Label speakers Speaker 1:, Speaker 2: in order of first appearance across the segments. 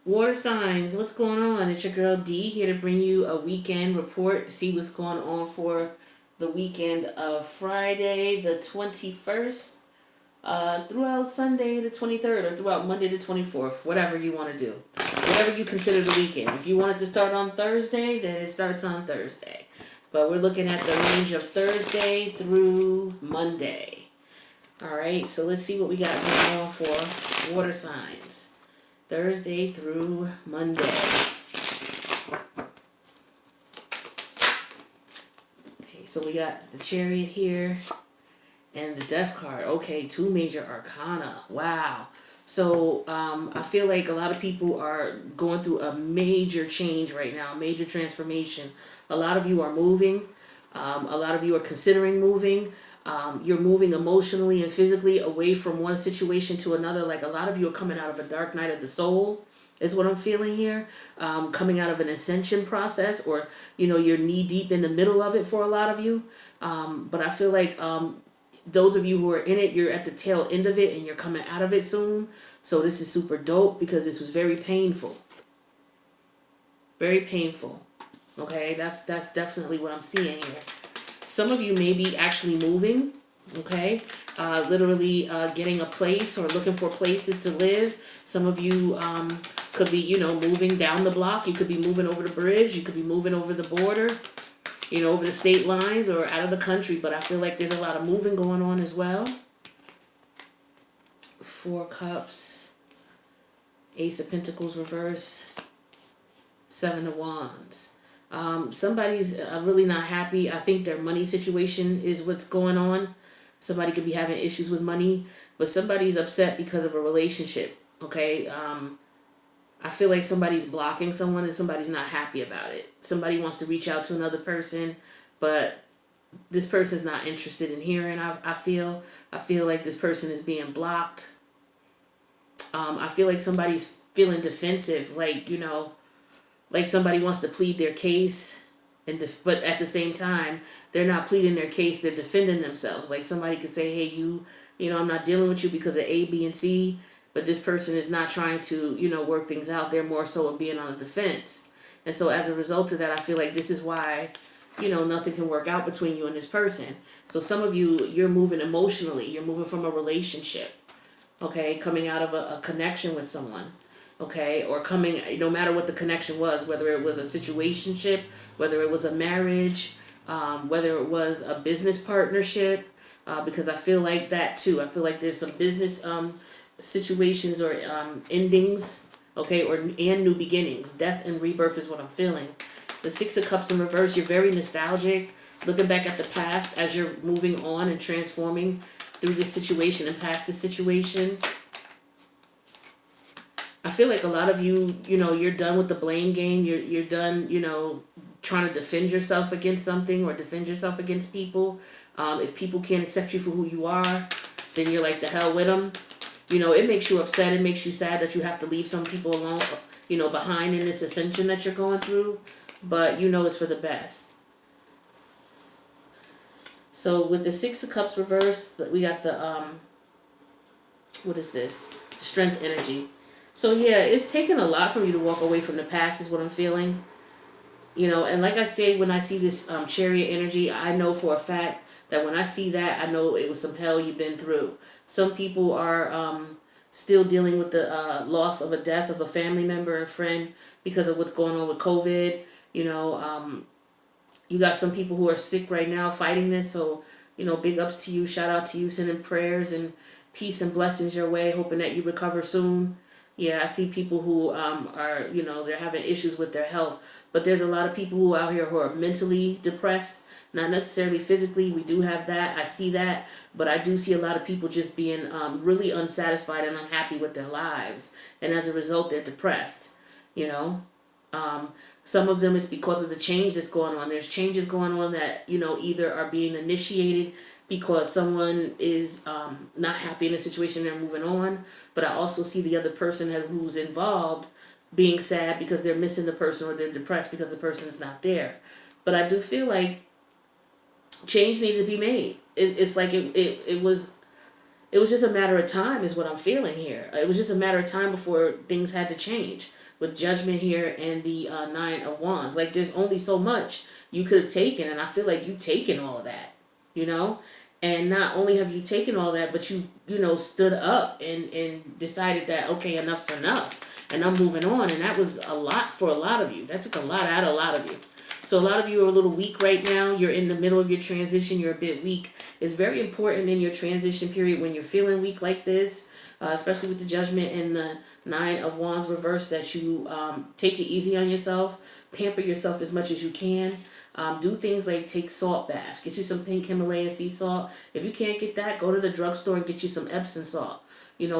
Speaker 1: Water signs, what's going on? It's your girl D here to bring you a weekend report to see what's going on for the weekend of Friday the 21st throughout Sunday the 23rd or throughout Monday the 24th, whatever you want to do. Whatever you consider the weekend. If you want it to start on Thursday, then it starts on Thursday. But we're looking at the range of Thursday through Monday. Alright, so let's see what we got going on for water signs. Thursday through Monday. Okay, so we got the Chariot here and the Death card. Okay, two major arcana. Wow. So I feel like a lot of people are going through a major change right now, major transformation. A lot of you are moving. A lot of you are considering moving. You're moving emotionally and physically away from one situation to another. Like a lot of you are coming out of a dark night of the soul is what I'm feeling here. Coming out of an ascension process, or you're knee deep in the middle of it for a lot of you. But I feel like those of you who are in it, you're at the tail end of it and you're coming out of it soon. So this is super dope because this was very painful. Very painful. Okay, that's definitely what I'm seeing here. Some of you may be actually moving, okay? Literally getting a place or looking for places to live. Some of you could be, moving down the block. You could be moving over the bridge. You could be moving over the border, over the state lines or out of the country. But I feel like there's a lot of moving going on as well. Four Cups, Ace of Pentacles reverse, Seven of Wands. Somebody's really not happy. I think their money situation is what's going on. Somebody could be having issues with money, but somebody's upset because of a relationship. Okay. I feel like somebody's blocking someone and somebody's not happy about it. Somebody wants to reach out to another person, but this person's not interested in hearing. I feel like this person is being blocked. I feel like somebody's feeling defensive, like somebody wants to plead their case, but at the same time, they're not pleading their case, they're defending themselves. Like somebody could say, hey, I'm not dealing with you because of A, B, and C, but this person is not trying to, work things out. They're more so of being on the defense. And so as a result of that, I feel like this is why, nothing can work out between you and this person. So some of you, you're moving emotionally. You're moving from a relationship, okay, coming out of a connection with someone. Okay, or coming, no matter what the connection was, whether it was a situationship, whether it was a marriage, whether it was a business partnership, because I feel like that too. I feel like there's some business situations or endings, okay, and new beginnings. Death and rebirth is what I'm feeling. The Six of Cups in reverse, you're very nostalgic, looking back at the past as you're moving on and transforming through this situation and past this situation. I feel like a lot of you, you're done with the blame game. You're done, trying to defend yourself against something or defend yourself against people. If people can't accept you for who you are, then you're like, the hell with them. It makes you upset. It makes you sad that you have to leave some people alone, behind in this ascension that you're going through. But it's for the best. So with the Six of Cups reversed, we got the, what is this? Strength energy. So yeah, it's taken a lot from you to walk away from the past is what I'm feeling. And like I say, when I see this Chariot energy, I know for a fact that when I see that, I know it was some hell you've been through. Some people are still dealing with the loss of a death of a family member and friend because of what's going on with COVID. You got some people who are sick right now fighting this. So, big ups to you. Shout out to you. Sending prayers and peace and blessings your way. Hoping that you recover soon. Yeah, I see people who are, they're having issues with their health. But there's a lot of people who out here who are mentally depressed, not necessarily physically. We do have that. I see that. But I do see a lot of people just being really unsatisfied and unhappy with their lives. And as a result, they're depressed, Some of them is because of the change that's going on. There's changes going on that, either are being initiated because someone is not happy in a situation, they're moving on. But I also see the other person who's involved being sad because they're missing the person, or they're depressed because the person is not there. But I do feel like change needed to be made. It's like it was just a matter of time is what I'm feeling here. It was just a matter of time before things had to change. with Judgment here and the Nine of Wands. Like there's only so much you could have taken, and I feel like you've taken all of that, you know? And not only have you taken all that, but you've, stood up and decided that, okay, enough's enough. And I'm moving on. And that was a lot for a lot of you. That took a lot out of a lot of you. So a lot of you are a little weak right now. You're in the middle of your transition. You're a bit weak. It's very important in your transition period when you're feeling weak like this, especially with the Judgment and the Nine of Wands reverse, that you take it easy on yourself. Pamper yourself as much as you can. Do things like take salt baths. Get you some pink Himalayan sea salt. If you can't get that, go to the drugstore and get you some Epsom salt.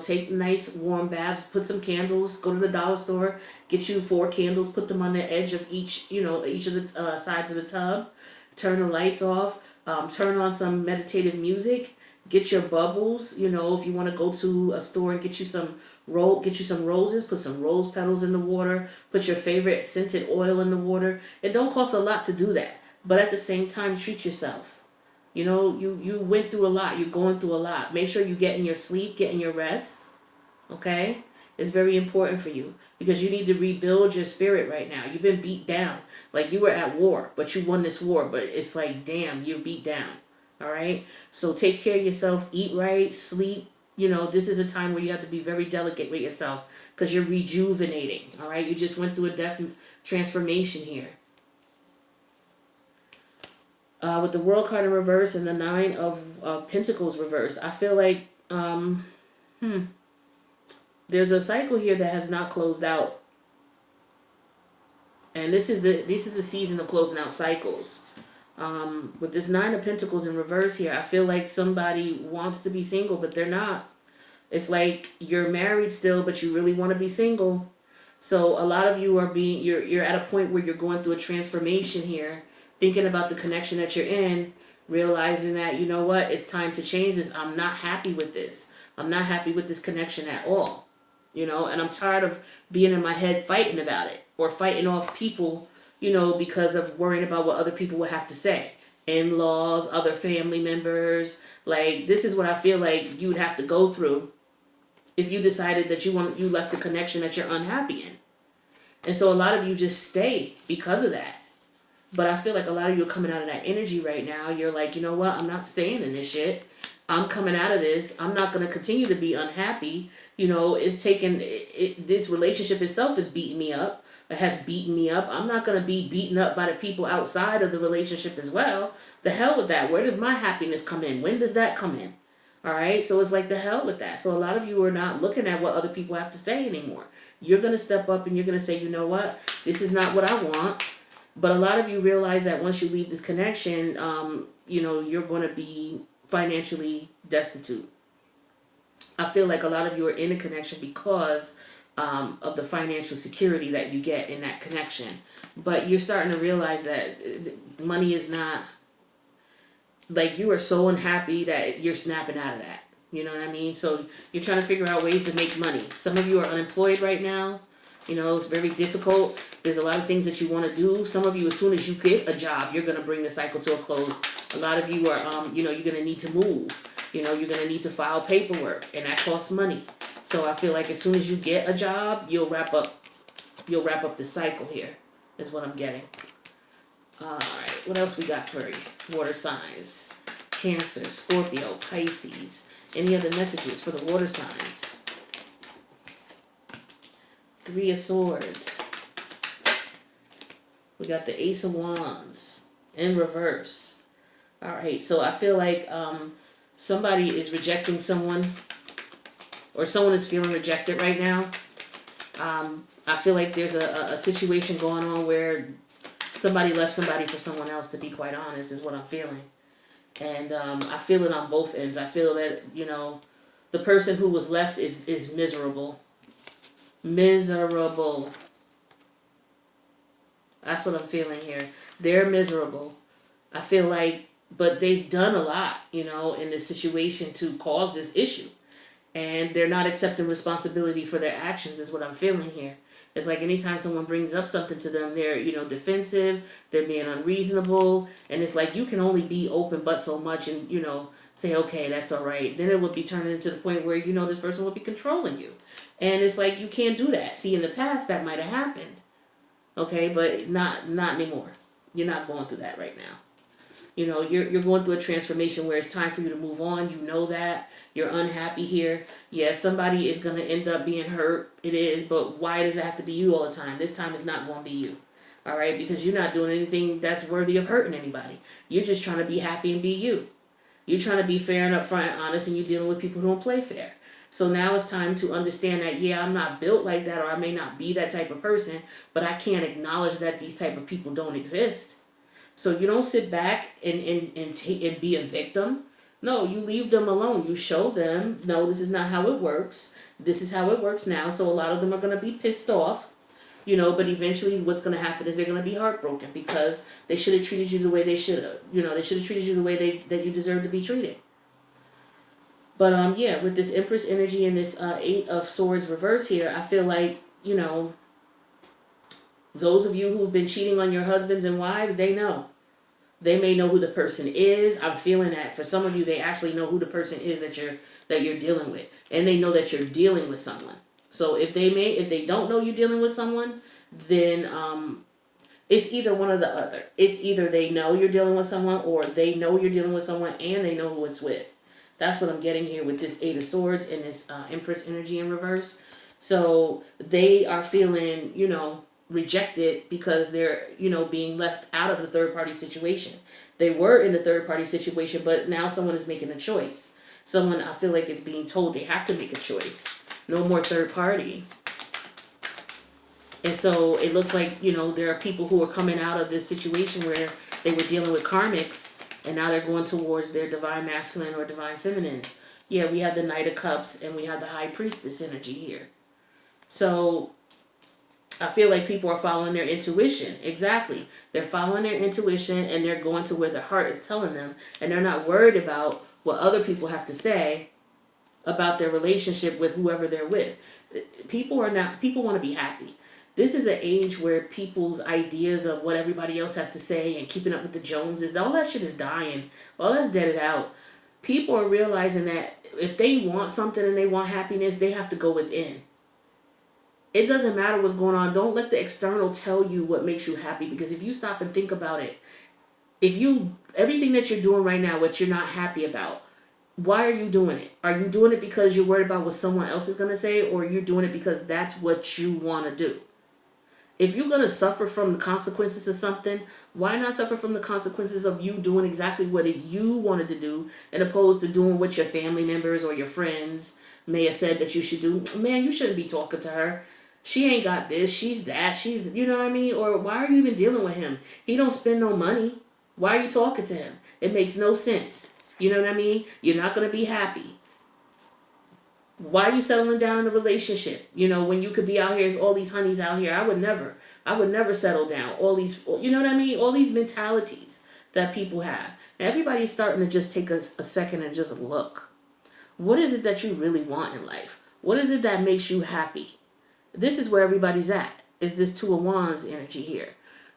Speaker 1: Take nice warm baths. Put some candles. Go to the dollar store. Get you 4 candles. Put them on the edge of each of the sides of the tub. Turn the lights off. Turn on some meditative music. Get your bubbles. If you want to go to a store and get you some roses, put some rose petals in the water, put your favorite scented oil in the water. It don't cost a lot to do that, but at the same time, treat yourself. You went through a lot, you're going through a lot. Make sure you get in your sleep, get in your rest, okay? It's very important for you because you need to rebuild your spirit right now. You've been beat down, like you were at war, but you won this war, but it's like, damn, you're beat down, all right? So take care of yourself, eat right, sleep. This is a time where you have to be very delicate with yourself because you're rejuvenating, all right? You just went through a death transformation here. With the World card in reverse and the Nine of Pentacles reverse, I feel like there's a cycle here that has not closed out. And this is the season of closing out cycles. With this Nine of Pentacles in reverse here, I feel like somebody wants to be single, but they're not. It's like you're married still, but you really want to be single. So a lot of you you're at a point where you're going through a transformation here, thinking about the connection that you're in, realizing that, you know what, it's time to change this. I'm not happy with this. I'm not happy with this connection at all. And I'm tired of being in my head fighting about it or fighting off people, because of worrying about what other people will have to say. In-laws, other family members. Like, this is what I feel like you would have to go through if you decided that you left the connection that you're unhappy in. And so a lot of you just stay because of that. But I feel like a lot of you are coming out of that energy right now. You're like, you know what? I'm not staying in this shit. I'm coming out of this. I'm not going to continue to be unhappy. It's taken, this relationship itself is beating me up. It has beaten me up. I'm not going to be beaten up by the people outside of the relationship as well. The hell with that. Where does my happiness come in? When does that come in? All right. So it's like the hell with that. So a lot of you are not looking at what other people have to say anymore. You're going to step up and you're going to say, you know what? This is not what I want. But a lot of you realize that once you leave this connection, you're going to be financially destitute. I feel like a lot of you are in a connection because of the financial security that you get in that connection. But you're starting to realize that money is not, like, you are so unhappy that you're snapping out of that. You know what I mean? So you're trying to figure out ways to make money. Some of you are unemployed right now. It's very difficult. There's a lot of things that you want to do. Some of you, as soon as you get a job, you're going to bring the cycle to a close. A lot of you are, you're going to need to move. You're going to need to file paperwork, and that costs money. So I feel like as soon as you get a job, you'll wrap up the cycle here, is what I'm getting. All right, what else we got for you? Water signs. Cancer, Scorpio, Pisces. Any other messages for the water signs? 3 of Swords. We got the Ace of Wands in reverse. All right, so I feel like somebody is rejecting someone, or someone is feeling rejected right now. I feel like there's a situation going on where somebody left somebody for someone else, to be quite honest, is what I'm feeling. And I feel it on both ends. I feel that, the person who was left is miserable. Miserable. That's what I'm feeling here. They're miserable. I feel like, but they've done a lot, in this situation to cause this issue. And they're not accepting responsibility for their actions, is what I'm feeling here. It's like anytime someone brings up something to them, they're, defensive, they're being unreasonable. And it's like you can only be open but so much and, say, okay, that's all right. Then it would be turning into the point where, this person would be controlling you. And it's like, you can't do that. See, in the past, that might have happened. Okay, but not anymore. You're not going through that right now. You know, you're going through a transformation where it's time for you to move on. You know that. You're unhappy here. Yeah, somebody is going to end up being hurt. It is, but why does it have to be you all the time? This time it's not going to be you. All right, because you're not doing anything that's worthy of hurting anybody. You're just trying to be happy and be you. You're trying to be fair and upfront and honest, and you're dealing with people who don't play fair. So now it's time to understand that, yeah, I'm not built like that, or I may not be that type of person, but I can't acknowledge that these type of people don't exist. So you don't sit back and be a victim. No, you leave them alone. You show them, no, this is not how it works. This is how it works now. So a lot of them are going to be pissed off, you know, but eventually what's going to happen is they're going to be heartbroken because they should have treated you the way they should have. You know, they should have treated you the way that you deserve to be treated. But yeah, with this Empress energy and this Eight of Swords reverse here, I feel like, you know, those of you who've been cheating on your husbands and wives, they know. They may know who the person is. I'm feeling that for some of you, they actually know who the person is that you're dealing with, and they know that you're dealing with someone. So if they don't know you're dealing with someone, then it's either one or the other. It's either they know you're dealing with someone, or they know you're dealing with someone and they know who it's with. That's what I'm getting here with this Eight of Swords and this Empress energy in reverse. So they are feeling, you know, rejected because they're, you know, being left out of the third party situation. They were in the third party situation, but now someone is making a choice. Someone, I feel like, is being told they have to make a choice. No more third party. And so it looks like, you know, there are people who are coming out of this situation where they were dealing with karmics, and now they're going towards their divine masculine or divine feminine. Yeah, we have the Knight of Cups and we have the High Priestess energy here. So I feel like people are following their intuition. Exactly. They're following their intuition and they're going to where their heart is telling them. And they're not worried about what other people have to say about their relationship with whoever they're with. People want to be happy. This is an age where people's ideas of what everybody else has to say and keeping up with the Joneses, all that shit is dying. All that's deaded out. People are realizing that if they want something and they want happiness, they have to go within. It doesn't matter what's going on. Don't let the external tell you what makes you happy, because if you stop and think about it, everything that you're doing right now, what you're not happy about, why are you doing it? Are you doing it because you're worried about what someone else is going to say, or you're doing it because that's what you want to do? If you're going to suffer from the consequences of something, why not suffer from the consequences of you doing exactly what you wanted to do, as opposed to doing what your family members or your friends may have said that you should do? Man, you shouldn't be talking to her. She ain't got this, she's that, she's, you know what I mean? Or why are you even dealing with him? He don't spend no money. Why are you talking to him? It makes no sense. You know what I mean? You're not going to be happy. Why are you settling down in a relationship? You know, when you could be out here, there's all these honeys out here. I would never settle down. All these, you know what I mean? All these mentalities that people have. And everybody's starting to just take a second and just look. What is it that you really want in life? What is it that makes you happy? This is where everybody's at. Is this Two of Wands energy here?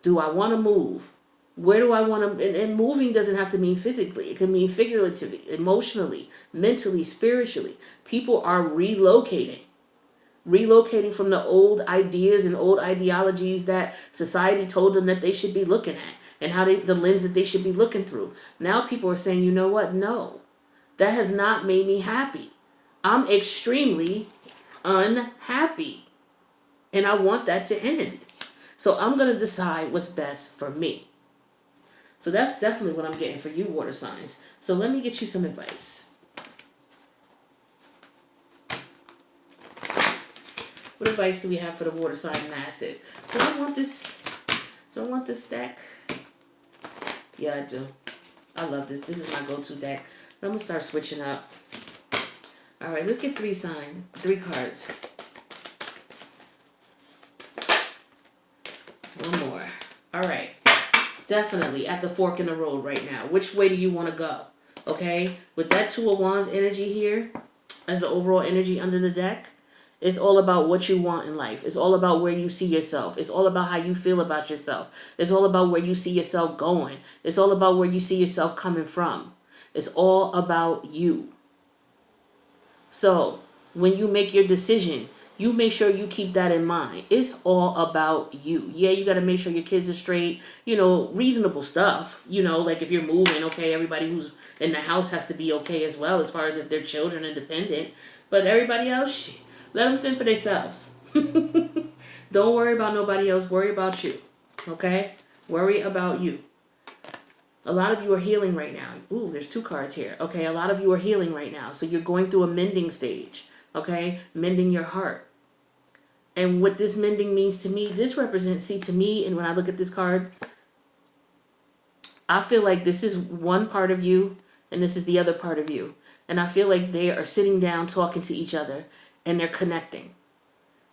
Speaker 1: Do I want to move? Where do I want to... And moving doesn't have to mean physically. It can mean figuratively, emotionally, mentally, spiritually. People are relocating. Relocating from the old ideas and old ideologies that society told them that they should be looking at, and the lens that they should be looking through. Now people are saying, you know what? No, that has not made me happy. I'm extremely unhappy. And I want that to end. So I'm going to decide what's best for me. So that's definitely what I'm getting for you, water signs. So let me get you some advice. What advice do we have for the water sign massive? Do I want this? Do I want this deck? Yeah, I do. I love this. This is my go-to deck. I'm going to start switching up. All right, let's get three cards. One more. All right. Definitely at the fork in the road right now. Which way do you want to go? Okay? With that Two of Wands energy here, as the overall energy under the deck, it's all about what you want in life. It's all about where you see yourself. It's all about how you feel about yourself. It's all about where you see yourself going. It's all about where you see yourself coming from. It's all about you. So, when you make your decision, You make sure you keep that in mind. It's all about you. Yeah, you got to make sure your kids are straight, reasonable stuff. Like if you're moving, okay, everybody who's in the house has to be okay as well, as far as if they're children independent. But everybody else, let them fend for themselves. Don't worry about nobody else. Worry about you. Okay? Worry about you. A lot of you are healing right now. Ooh, there's 2 cards here. Okay, a lot of you are healing right now. So you're going through a mending stage. Okay? Mending your heart. And what this mending means to me, this represents, see, to me, and when I look at this card, I feel like this is one part of you and this is the other part of you. And I feel like they are sitting down talking to each other and they're connecting.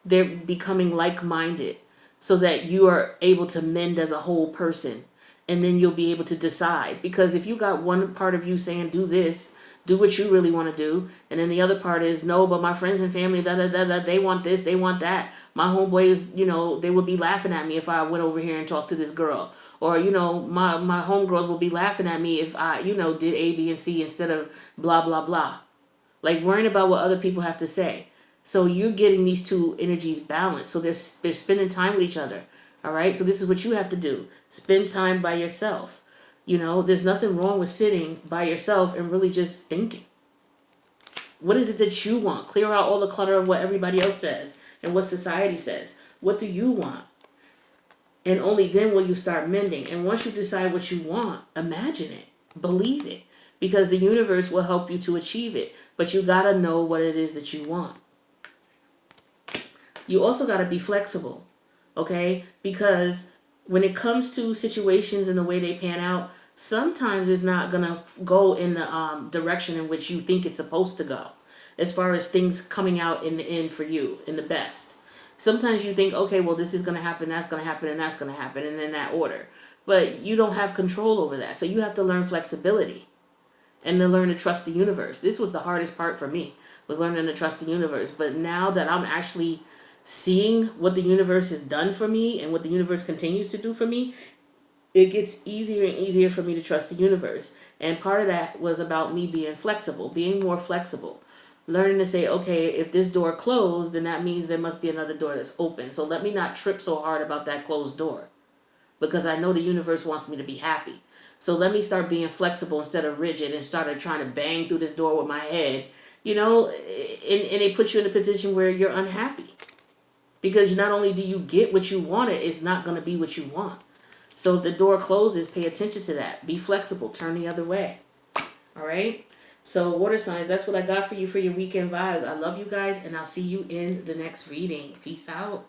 Speaker 1: They're becoming like-minded so that you are able to mend as a whole person. And then you'll be able to decide. Because if you got one part of you saying, do this, do what you really want to do, and then the other part is, no, but my friends and family, they want this, they want that. My homeboys, they would be laughing at me if I went over here and talked to this girl. Or, my homegirls will be laughing at me if I, did A, B, and C instead of blah, blah, blah. Like worrying about what other people have to say. So you're getting these 2 energies balanced. So they're spending time with each other. All right. So this is what you have to do. Spend time by yourself. There's nothing wrong with sitting by yourself and really just thinking. What is it that you want? Clear out all the clutter of what everybody else says and what society says. What do you want? And only then will you start mending. And once you decide what you want, imagine it. Believe it. Because the universe will help you to achieve it. But you got to know what it is that you want. You also got to be flexible. Okay? Because when it comes to situations and the way they pan out, sometimes it's not going to go in the direction in which you think it's supposed to go. As far as things coming out in the end for you, in the best. Sometimes you think, okay, well, this is going to happen, that's going to happen, and that's going to happen, and in that order. But you don't have control over that. So you have to learn flexibility and to learn to trust the universe. This was the hardest part for me, was learning to trust the universe. But now that I'm actually seeing what the universe has done for me and what the universe continues to do for me, it gets easier and easier for me to trust the universe. And part of that was about me being flexible, being more flexible. Learning to say, okay, if this door closed, then that means there must be another door that's open. So let me not trip so hard about that closed door. Because I know the universe wants me to be happy. So let me start being flexible instead of rigid and started trying to bang through this door with my head. And it puts you in a position where you're unhappy. Because not only do you get what you wanted, it's not going to be what you want. So if the door closes, pay attention to that. Be flexible. Turn the other way. All right? So water signs, that's what I got for you for your weekend vibes. I love you guys, and I'll see you in the next reading. Peace out.